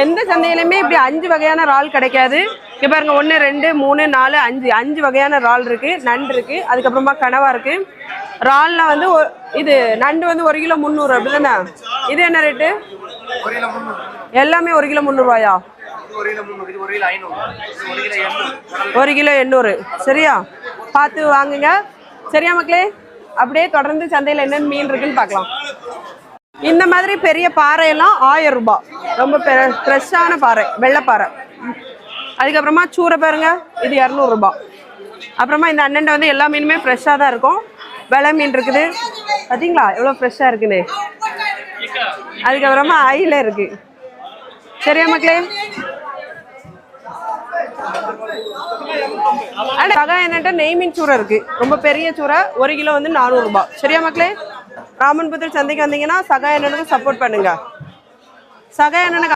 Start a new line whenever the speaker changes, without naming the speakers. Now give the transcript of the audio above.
எந்த சந்தையிலுமே இப்படி 5 வகையான இறால் கிடைக்காது. இங்க பாருங்க 1 2 3 4 5 வகையான இறால் இருக்கு. நண்டு இருக்கு, அதுக்கப்புறமா கனவா இருக்கு. இறால்ல வந்து இது நண்டு வந்து 1 கிலோ 300 அப்படிதானே? இது என்ன ரேட்டு? எல்லாமே 1 கிலோ 300 ரூபாயா? 1 கிலோ 800. சரியா, பார்த்து வாங்குங்க. சரியா மக்களே, அப்படியே தொடர்ந்து சந்தையில் என்னென்ன மீன் இருக்குன்னு பார்க்கலாம். இந்த மாதிரி பெரிய பாறையெல்லாம் 1000 ரூபாய், ரொம்ப ஃப்ரெஷ்ஷான பாறை, வெள்ளைப்பாறை. அதுக்கப்புறமா சூரை பாருங்க, இது 200 ரூபாய். அப்புறமா இந்த அண்ணன்ட்ட வந்து எல்லா மீனுமே ஃப்ரெஷ்ஷாக தான் இருக்கும். வெலை மீன் இருக்குது பார்த்தீங்களா எவ்வளோ ஃப்ரெஷ்ஷாக இருக்குன்னு. அதுக்கப்புறமா ஐல இருக்கு. சரியா மக்களே, சகா என்னட்ட நெய் மீன் சூரை இருக்கு, ரொம்ப பெரிய சூரை, 1 கிலோ வந்து 400 ரூபாய். சரியா மக்களே, ராமன்புத்தூர் சந்தைக்கு வந்தீங்கன்னா சகா என்னனுக்கு சப்போர்ட் பண்ணுங்க. சகா என்னனுக்கு